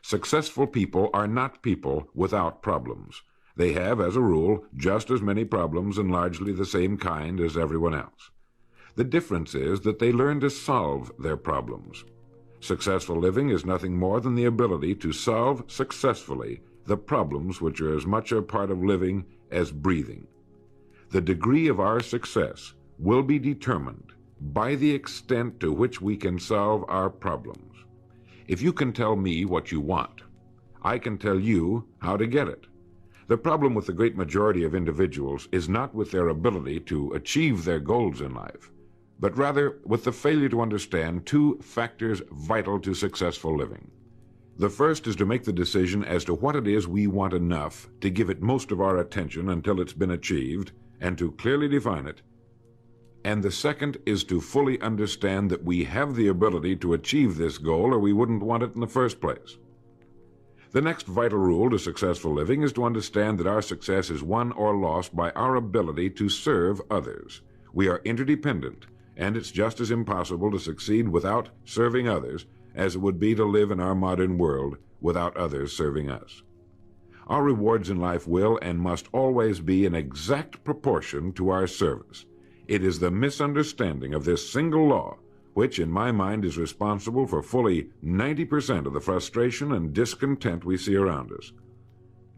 Successful people are not people without problems. They have, as a rule, just as many problems and largely the same kind as everyone else. The difference is that they learn to solve their problems. Successful living is nothing more than the ability to solve successfully the problems which are as much a part of living as breathing. The degree of our success will be determined by the extent to which we can solve our problems. If you can tell me what you want, I can tell you how to get it. The problem with the great majority of individuals is not with their ability to achieve their goals in life, but rather with the failure to understand two factors vital to successful living. The first is to make the decision as to what it is we want enough to give it most of our attention until it's been achieved, and to clearly define it. And the second is to fully understand that we have the ability to achieve this goal, or we wouldn't want it in the first place. The next vital rule to successful living is to understand that our success is won or lost by our ability to serve others. We are interdependent, and it's just as impossible to succeed without serving others as it would be to live in our modern world without others serving us. Our rewards in life will and must always be in exact proportion to our service. It is the misunderstanding of this single law which, in my mind, is responsible for fully 90% of the frustration and discontent we see around us.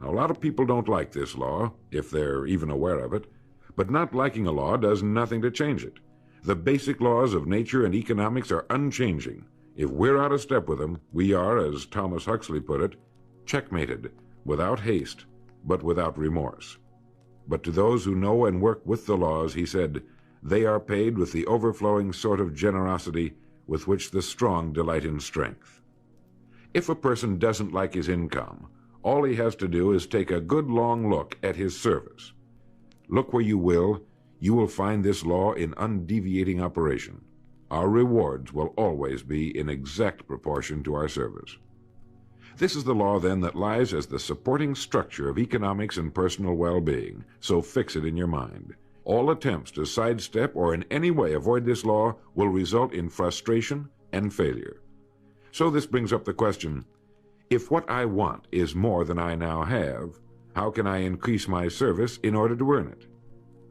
Now, a lot of people don't like this law, if they're even aware of it, but not liking a law does nothing to change it. The basic laws of nature and economics are unchanging. If we're out of step with them, we are, as Thomas Huxley put it, checkmated, without haste, but without remorse. But to those who know and work with the laws, he said, they are paid with the overflowing sort of generosity with which the strong delight in strength. If a person doesn't like his income, all he has to do is take a good long look at his service. Look where you will find this law in undeviating operation. Our rewards will always be in exact proportion to our service. This is the law, then, that lies as the supporting structure of economics and personal well-being, so fix it in your mind. All attempts to sidestep or in any way avoid this law will result in frustration and failure. So this brings up the question, if what I want is more than I now have, how can I increase my service in order to earn it?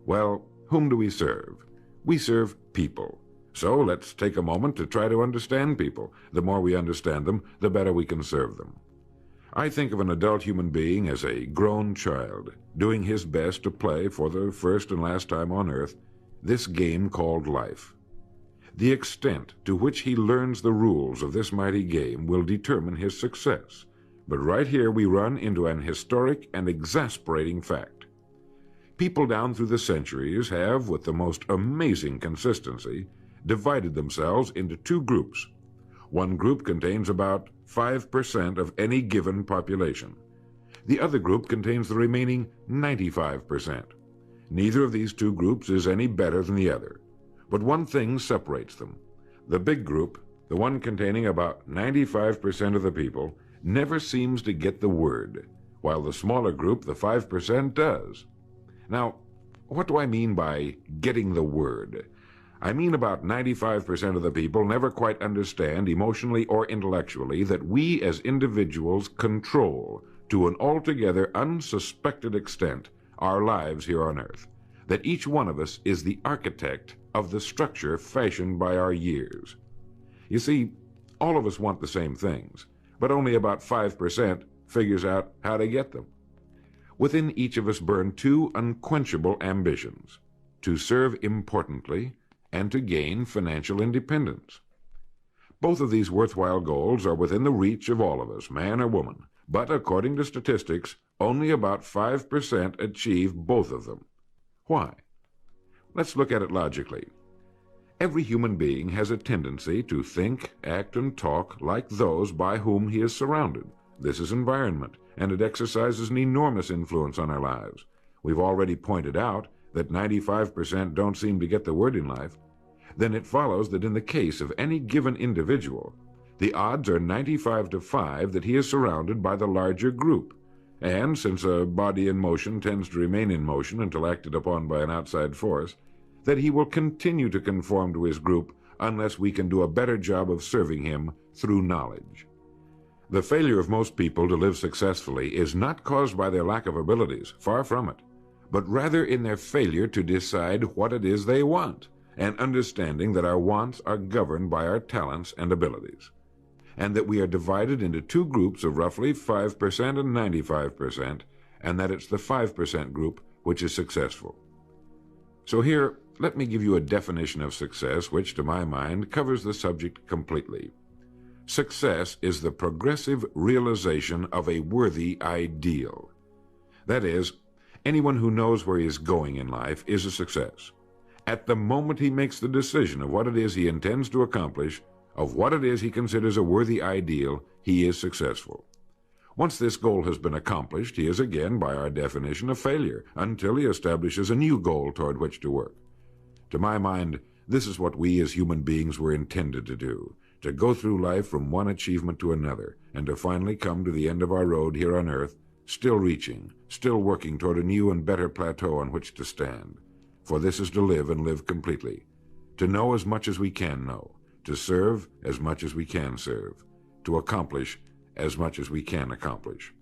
Well, whom do we serve? We serve people. So let's take a moment to try to understand people. The more we understand them, the better we can serve them. I think of an adult human being as a grown child, doing his best to play for the first and last time on earth this game called life. The extent to which he learns the rules of this mighty game will determine his success. But right here we run into an historic and exasperating fact. People down through the centuries have, with the most amazing consistency, divided themselves into two groups. One group contains about 5% of any given population. The other group contains the remaining 95%. Neither of these two groups is any better than the other. But one thing separates them. The big group, the one containing about 95% of the people, never seems to get the word, while the smaller group, the 5%, does. Now, what do I mean by getting the word? I mean about 95% of the people never quite understand, emotionally or intellectually, that we as individuals control, to an altogether unsuspected extent, our lives here on earth. That each one of us is the architect of the structure fashioned by our years. You see, all of us want the same things, but only about 5% figures out how to get them. Within each of us burn two unquenchable ambitions: to serve importantly and to gain financial independence. Both of these worthwhile goals are within the reach of all of us, man or woman, but according to statistics, only about 5% achieve both of them. Why? Let's look at it logically. Every human being has a tendency to think, act, and talk like those by whom he is surrounded. This is environment, and it exercises an enormous influence on our lives. We've already pointed out that 95% don't seem to get the word in life. Then it follows that in the case of any given individual, the odds are 95 to 5 that he is surrounded by the larger group. And since a body in motion tends to remain in motion until acted upon by an outside force, that he will continue to conform to his group unless we can do a better job of serving him through knowledge. The failure of most people to live successfully is not caused by their lack of abilities, far from it, but rather in their failure to decide what it is they want, and understanding that our wants are governed by our talents and abilities, and that we are divided into two groups of roughly 5% and 95%, and that it's the 5% group which is successful. So here, let me give you a definition of success which, to my mind, covers the subject completely. Success is the progressive realization of a worthy ideal. That is, anyone who knows where he is going in life is a success. At the moment he makes the decision of what it is he intends to accomplish, of what it is he considers a worthy ideal, he is successful. Once this goal has been accomplished, he is again, by our definition, a failure, until he establishes a new goal toward which to work. To my mind, this is what we as human beings were intended to do, to go through life from one achievement to another, and to finally come to the end of our road here on earth, still reaching, still working toward a new and better plateau on which to stand. For this is to live and live completely, to know as much as we can know, to serve as much as we can serve, to accomplish as much as we can accomplish.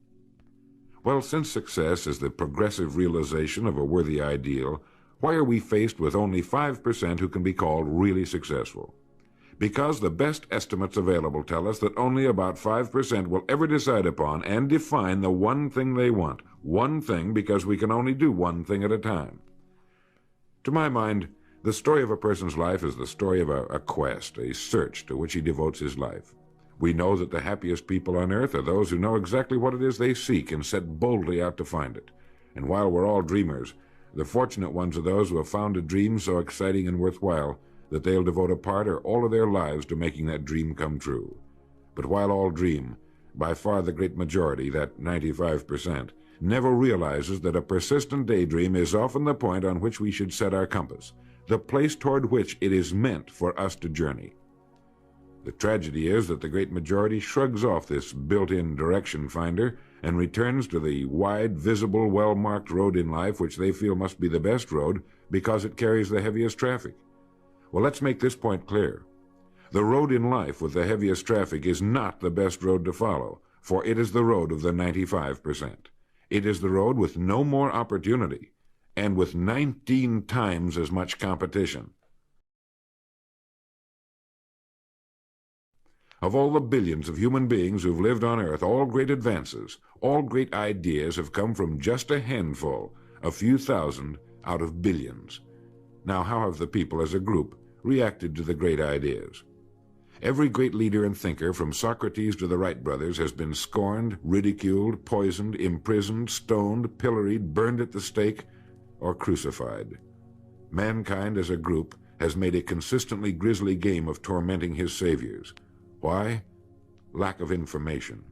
Well, since success is the progressive realization of a worthy ideal, why are we faced with only 5% who can be called really successful? Because the best estimates available tell us that only about 5% will ever decide upon and define the one thing they want. One thing, because we can only do one thing at a time. To my mind, the story of a person's life is the story of a quest, a search to which he devotes his life. We know that the happiest people on earth are those who know exactly what it is they seek and set boldly out to find it. And while we're all dreamers, the fortunate ones are those who have found a dream so exciting and worthwhile that they'll devote a part or all of their lives to making that dream come true. But while all dream, by far the great majority, that 95%, never realizes that a persistent daydream is often the point on which we should set our compass, the place toward which it is meant for us to journey. The tragedy is that the great majority shrugs off this built-in direction finder and returns to the wide, visible, well-marked road in life which they feel must be the best road because it carries the heaviest traffic. Well, let's make this point clear. The road in life with the heaviest traffic is not the best road to follow, for it is the road of the 95%. It is the road with no more opportunity and with 19 times as much competition. Of all the billions of human beings who've lived on Earth, all great advances, all great ideas have come from just a handful, a few thousand out of billions. Now, how have the people as a group reacted to the great ideas? Every great leader and thinker, from Socrates to the Wright brothers, has been scorned, ridiculed, poisoned, imprisoned, stoned, pilloried, burned at the stake, or crucified. Mankind as a group has made a consistently grisly game of tormenting his saviors. Why? Lack of information,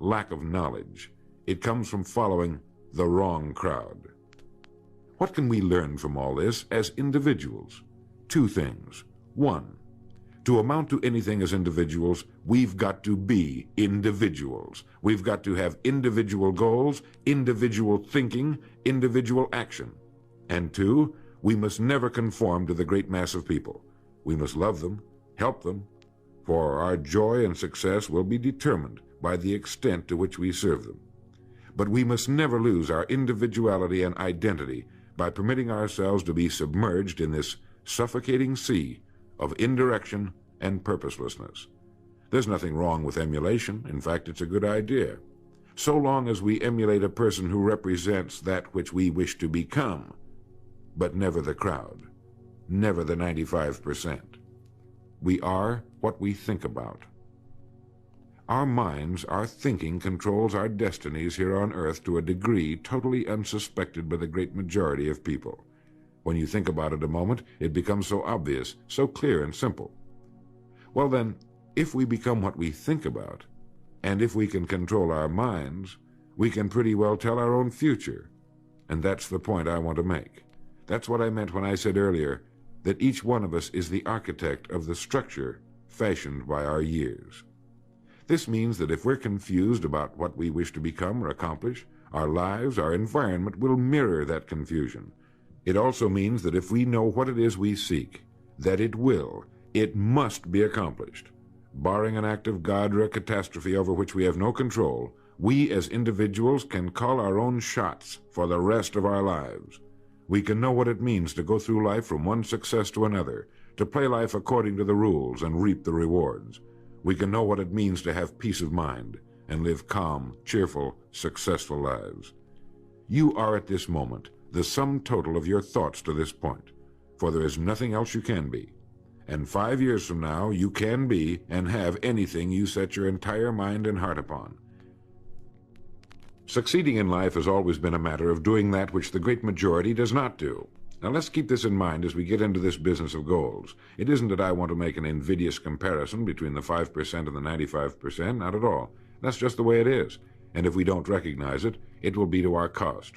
lack of knowledge. It comes from following the wrong crowd. What can we learn from all this as individuals? Two things. One, to amount to anything as individuals, we've got to be individuals. We've got to have individual goals, individual thinking, individual action. And two, we must never conform to the great mass of people. We must love them, help them, for our joy and success will be determined by the extent to which we serve them. But we must never lose our individuality and identity by permitting ourselves to be submerged in this suffocating sea of indirection and purposelessness. There's nothing wrong with emulation. In fact, it's a good idea, so long as we emulate a person who represents that which we wish to become, but never the crowd, never the 95%. We are what we think about. Our minds, our thinking, controls our destinies here on earth to a degree totally unsuspected by the great majority of people. When you think about it a moment, it becomes so obvious, so clear and simple. Well then, if we become what we think about, and if we can control our minds, we can pretty well tell our own future. And that's the point I want to make. That's what I meant when I said earlier that each one of us is the architect of the structure fashioned by our years. This means that if we're confused about what we wish to become or accomplish, our lives, our environment will mirror that confusion. It also means that if we know what it is we seek, that it must be accomplished. barring an act of God or a catastrophe over which we have no control, we as individuals can call our own shots for the rest of our lives. We can know what it means to go through life from one success to another, to play life according to the rules and reap the rewards. We can know what it means to have peace of mind and live calm, cheerful, successful lives. You are at this moment the sum total of your thoughts to this point, for there is nothing else you can be. And 5 years from now, you can be and have anything you set your entire mind and heart upon. Succeeding in life has always been a matter of doing that which the great majority does not do. Now let's keep this in mind as we get into this business of goals. It isn't that I want to make an invidious comparison between the 5% and the 95%, not at all. That's just the way it is. And if we don't recognize it, it will be to our cost.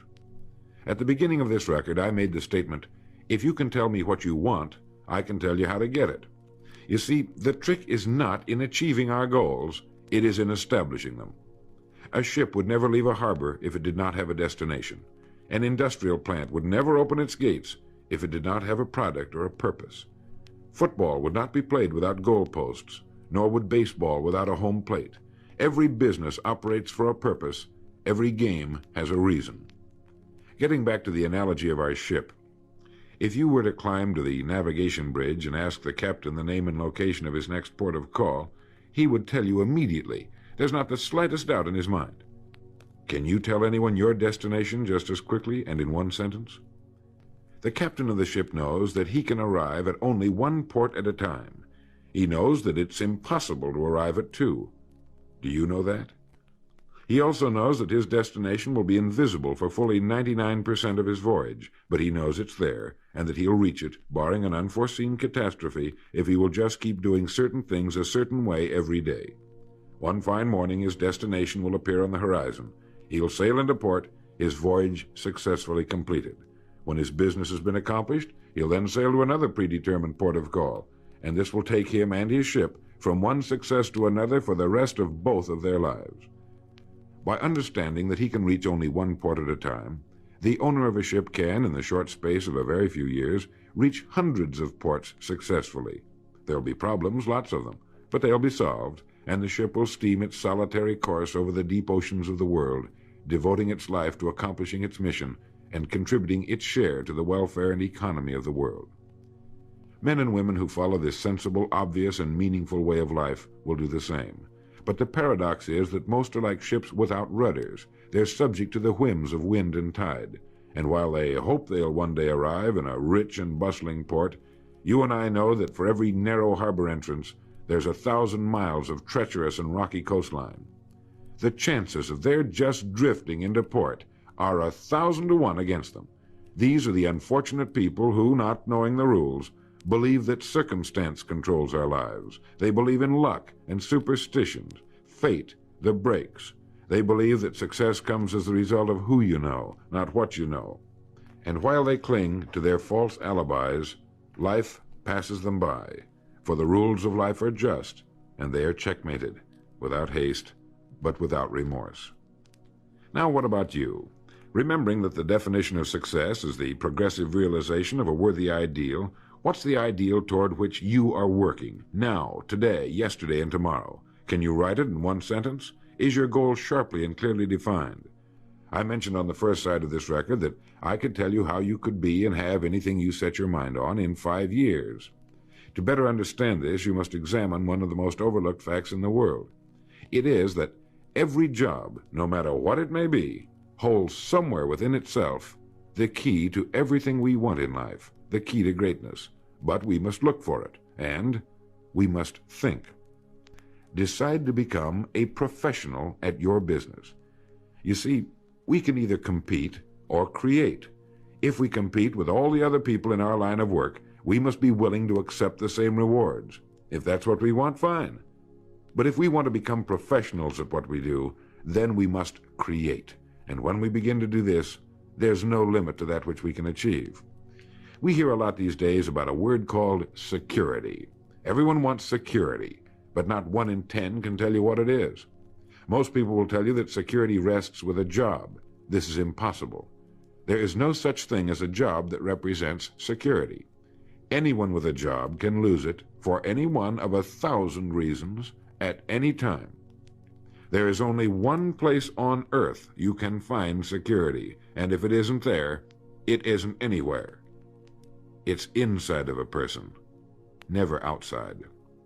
At the beginning of this record, I made the statement, if you can tell me what you want, I can tell you how to get it. You see, the trick is not in achieving our goals, it is in establishing them. A ship would never leave a harbor if it did not have a destination. An industrial plant would never open its gates if it did not have a product or a purpose. Football would not be played without goalposts, nor would baseball without a home plate. Every business operates for a purpose. Every game has a reason. Getting back to the analogy of our ship, if you were to climb to the navigation bridge and ask the captain the name and location of his next port of call, he would tell you immediately. There's not the slightest doubt in his mind. Can you tell anyone your destination just as quickly and in one sentence? The captain of the ship knows that he can arrive at only one port at a time. He knows that it's impossible to arrive at two. Do you know that? He also knows that his destination will be invisible for fully 99% of his voyage, but he knows it's there, and that he'll reach it, barring an unforeseen catastrophe, if he will just keep doing certain things a certain way every day. One fine morning his destination will appear on the horizon. He'll sail into port, his voyage successfully completed. When his business has been accomplished, he'll then sail to another predetermined port of call, and this will take him and his ship from one success to another for the rest of both of their lives. By understanding that he can reach only one port at a time, the owner of a ship can, in the short space of a very few years, reach hundreds of ports successfully. There'll be problems, lots of them, but they'll be solved, and the ship will steam its solitary course over the deep oceans of the world, devoting its life to accomplishing its mission and contributing its share to the welfare and economy of the world. Men and women who follow this sensible, obvious, and meaningful way of life will do the same. But the paradox is that most are like ships without rudders. They're subject to the whims of wind and tide. And while they hope they'll one day arrive in a rich and bustling port, you and I know that for every narrow harbor entrance, there's 1,000 miles of treacherous and rocky coastline. The chances of their just drifting into port are 1,000 to 1 against them. These are the unfortunate people who, not knowing the rules, believe that circumstance controls our lives. They believe in luck and superstitions, fate, the breaks. They believe that success comes as the result of who you know, not what you know. And while they cling to their false alibis, life passes them by. For the rules of life are just, and they are checkmated, without haste, but without remorse. Now what about you? Remembering that the definition of success is the progressive realization of a worthy ideal, what's the ideal toward which you are working, now, today, yesterday, and tomorrow? Can you write it in one sentence? Is your goal sharply and clearly defined? I mentioned on the first side of this record that I could tell you how you could be and have anything you set your mind on in 5 years. To better understand this, you must examine one of the most overlooked facts in the world. It is that every job, no matter what it may be, holds somewhere within itself the key to everything we want in life, the key to greatness. But we must look for it, and we must think. Decide to become a professional at your business. You see, we can either compete or create. If we compete with all the other people in our line of work, we must be willing to accept the same rewards. If that's what we want, fine. But if we want to become professionals at what we do, then we must create. And when we begin to do this, there's no limit to that which we can achieve. We hear a lot these days about a word called security. Everyone wants security, but not 1 in 10 can tell you what it is. Most people will tell you that security rests with a job. This is impossible. There is no such thing as a job that represents security. Anyone with a job can lose it for any one of 1,000 reasons at any time. There is only one place on earth you can find security, and if it isn't there, it isn't anywhere. It's inside of a person, never outside.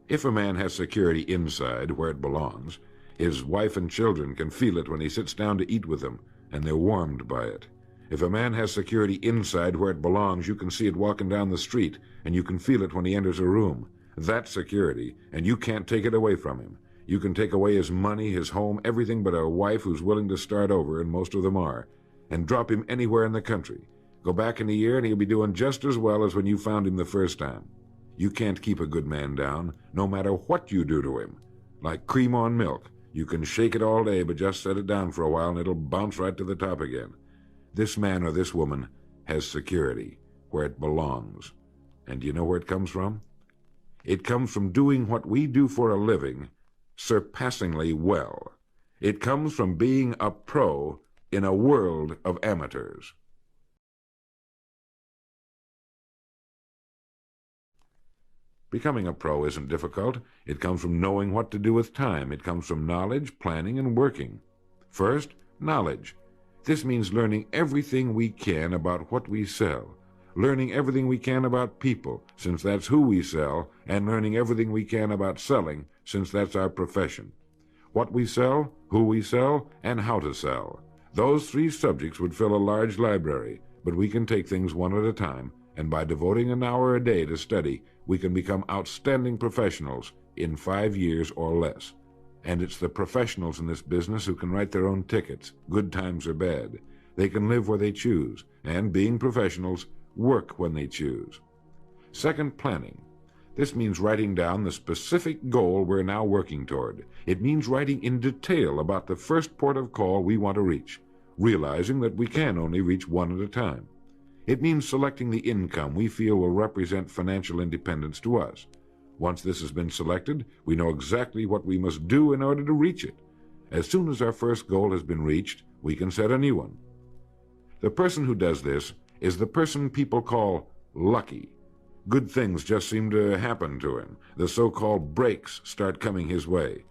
If a man has security inside, where it belongs, his wife and children can feel it when he sits down to eat with them, and they're warmed by it. If a man has security inside, where it belongs, you can see it walking down the street, and you can feel it when he enters a room. That's security, and you can't take it away from him. You can take away his money, his home, everything but a wife who's willing to start over, and most of them are, and drop him anywhere in the country. Go back in a year, and he'll be doing just as well as when you found him the first time. You can't keep a good man down, no matter what you do to him. Like cream on milk. You can shake it all day, but just set it down for a while, and it'll bounce right to the top again. This man or this woman has security, where it belongs. And do you know where it comes from? It comes from doing what we do for a living surpassingly well. It comes from being a pro in a world of amateurs. Becoming a pro isn't difficult. It comes from knowing what to do with time. It comes from knowledge, planning, and working. First, knowledge. This means learning everything we can about what we sell, learning everything we can about people, since that's who we sell, and learning everything we can about selling, since that's our profession. What we sell, who we sell, and how to sell. Those 3 subjects would fill a large library, but we can take things one at a time, and by devoting an hour a day to study, we can become outstanding professionals in 5 years or less. And it's the professionals in this business who can write their own tickets, good times or bad. They can live where they choose, and being professionals, work when they choose. Second, planning. This means writing down the specific goal we're now working toward. It means writing in detail about the first port of call we want to reach, realizing that we can only reach one at a time. It means selecting the income we feel will represent financial independence to us. Once this has been selected, we know exactly what we must do in order to reach it. As soon as our first goal has been reached, we can set a new one. The person who does this is the person people call lucky. Good things just seem to happen to him. The so-called breaks start coming his way.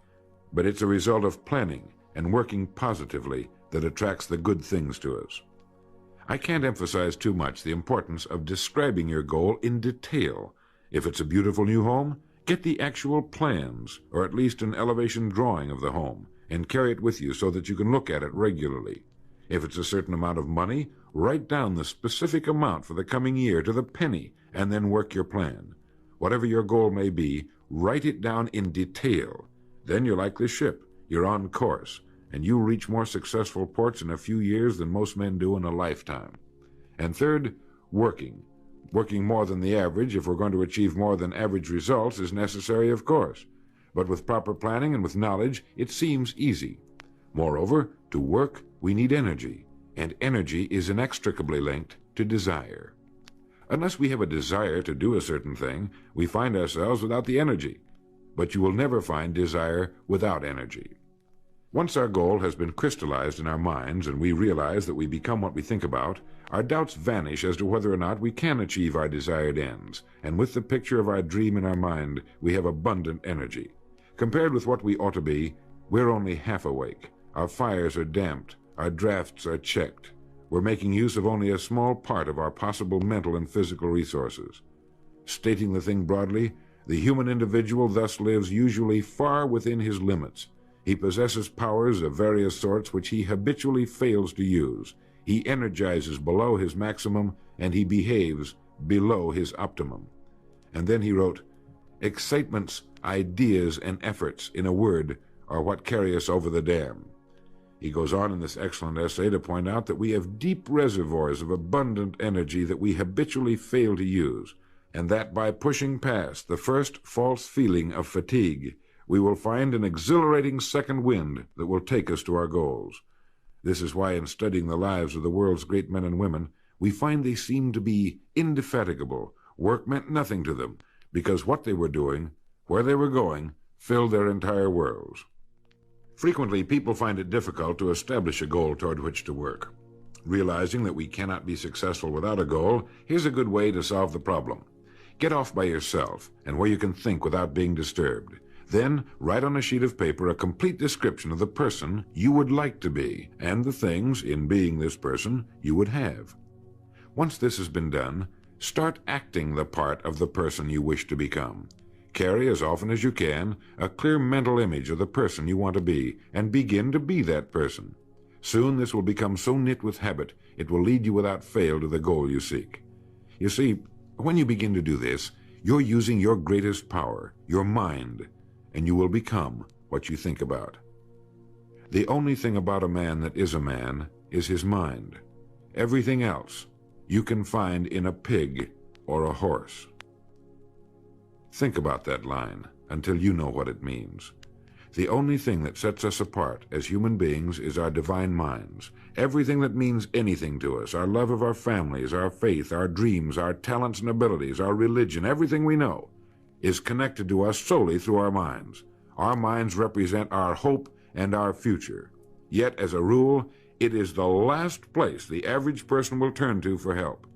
But it's a result of planning and working positively that attracts the good things to us. I can't emphasize too much the importance of describing your goal in detail. If it's a beautiful new home, get the actual plans, or at least an elevation drawing of the home, and carry it with you so that you can look at it regularly. If it's a certain amount of money, write down the specific amount for the coming year to the penny, and then work your plan. Whatever your goal may be, write it down in detail. Then you're like the ship. You're on course, and you'll reach more successful ports in a few years than most men do in a lifetime. And third, working. Working more than the average, if we're going to achieve more than average results, is necessary, of course. But with proper planning and with knowledge, it seems easy. Moreover, to work, we need energy, and energy is inextricably linked to desire. Unless we have a desire to do a certain thing, we find ourselves without the energy. But you will never find desire without energy. Once our goal has been crystallized in our minds and we realize that we become what we think about, our doubts vanish as to whether or not we can achieve our desired ends, and with the picture of our dream in our mind, we have abundant energy. Compared with what we ought to be, we're only half awake. Our fires are damped, our drafts are checked. We're making use of only a small part of our possible mental and physical resources. Stating the thing broadly, the human individual thus lives usually far within his limits. He possesses powers of various sorts which he habitually fails to use. He energizes below his maximum, and he behaves below his optimum. And then he wrote, "Excitements, ideas, and efforts, in a word, are what carry us over the dam." He goes on in this excellent essay to point out that we have deep reservoirs of abundant energy that we habitually fail to use, and that by pushing past the first false feeling of fatigue, we will find an exhilarating second wind that will take us to our goals. This is why in studying the lives of the world's great men and women, we find they seemed to be indefatigable. Work meant nothing to them, because what they were doing, where they were going, filled their entire worlds. Frequently, people find it difficult to establish a goal toward which to work. Realizing that we cannot be successful without a goal, here's a good way to solve the problem. Get off by yourself and where you can think without being disturbed. Then write on a sheet of paper a complete description of the person you would like to be and the things, in being this person, you would have. Once this has been done, start acting the part of the person you wish to become. Carry as often as you can a clear mental image of the person you want to be and begin to be that person. Soon this will become so knit with habit it will lead you without fail to the goal you seek. You see, when you begin to do this, you're using your greatest power, your mind, and you will become what you think about. The only thing about a man that is a man is his mind. Everything else you can find in a pig or a horse. Think about that line until you know what it means. The only thing that sets us apart as human beings is our divine minds. Everything that means anything to us, our love of our families, our faith, our dreams, our talents and abilities, our religion, everything we know, is connected to us solely through our minds. Our minds represent our hope and our future. Yet, as a rule, it is the last place the average person will turn to for help.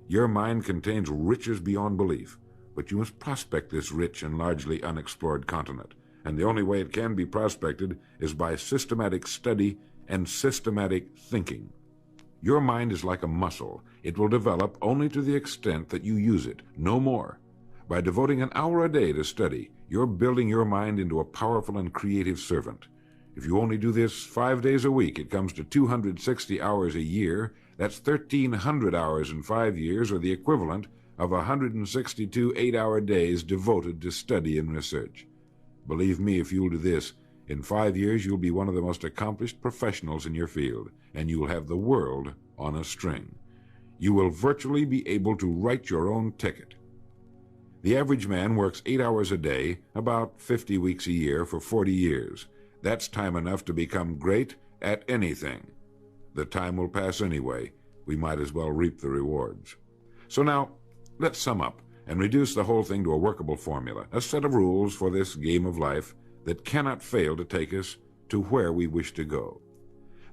Your mind contains riches beyond belief, but you must prospect this rich and largely unexplored continent. And the only way it can be prospected is by systematic study and systematic thinking. Your mind is like a muscle. It will develop only to the extent that you use it, no more. By devoting an hour a day to study, you're building your mind into a powerful and creative servant. If you only do this 5 days a week, it comes to 260 hours a year. That's 1,300 hours in 5 years, or the equivalent of 162 8-hour days devoted to study and research. Believe me, if you'll do this, in 5 years you'll be one of the most accomplished professionals in your field, and you'll have the world on a string. You will virtually be able to write your own ticket. The average man works 8 hours a day, about 50 weeks a year, for 40 years. That's time enough to become great at anything. The time will pass anyway. We might as well reap the rewards. So now, let's sum up and reduce the whole thing to a workable formula, a set of rules for this game of life that cannot fail to take us to where we wish to go.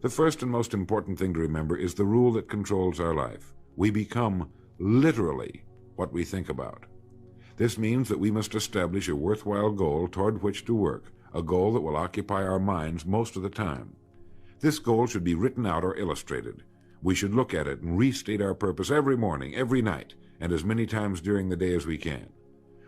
The first and most important thing to remember is the rule that controls our life. We become literally what we think about. This means that we must establish a worthwhile goal toward which to work, a goal that will occupy our minds most of the time. This goal should be written out or illustrated. We should look at it and restate our purpose every morning, every night, and as many times during the day as we can.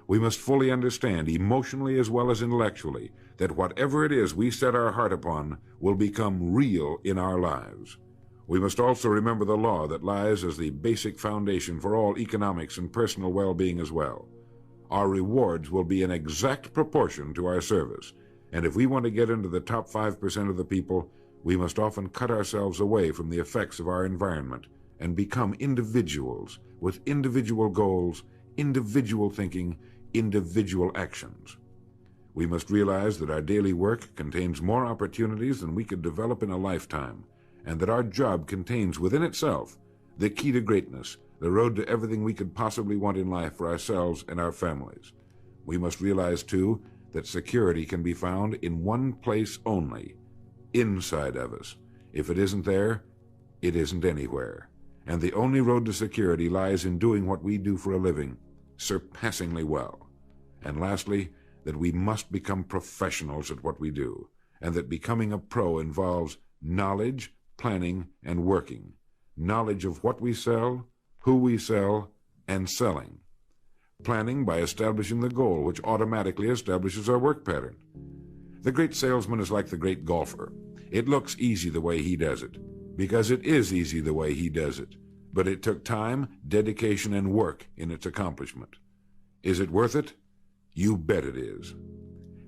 We must fully understand, emotionally as well as intellectually, that whatever it is we set our heart upon will become real in our lives. We must also remember the law that lies as the basic foundation for all economics and personal well-being as well. Our rewards will be in exact proportion to our service, and if we want to get into the top 5% of the people, we must often cut ourselves away from the effects of our environment and become individuals with individual goals, individual thinking, individual actions. We must realize that our daily work contains more opportunities than we could develop in a lifetime, and that our job contains within itself the key to greatness, the road to everything we could possibly want in life for ourselves and our families. We must realize, too, that security can be found in one place only, inside of us. If it isn't there, it isn't anywhere. And the only road to security lies in doing what we do for a living surpassingly well. And lastly, that we must become professionals at what we do, and that becoming a pro involves knowledge, planning, and working. Knowledge of what we sell, who we sell, and selling. Planning by establishing the goal, which automatically establishes our work pattern. The great salesman is like the great golfer. It looks easy the way he does it, because it is easy the way he does it. But it took time, dedication, and work in its accomplishment. Is it worth it? You bet it is.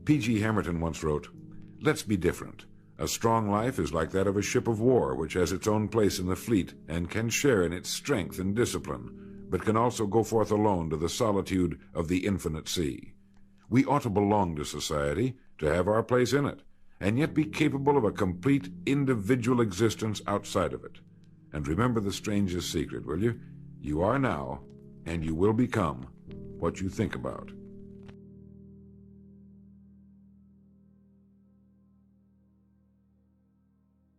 P.G. Hamilton once wrote, "Let's be different. A strong life is like that of a ship of war, which has its own place in the fleet and can share in its strength and discipline, but can also go forth alone to the solitude of the infinite sea. We ought to belong to society, to have our place in it, and yet be capable of a complete individual existence outside of it. And remember the strangest secret, will you? You are now, and you will become, what you think about."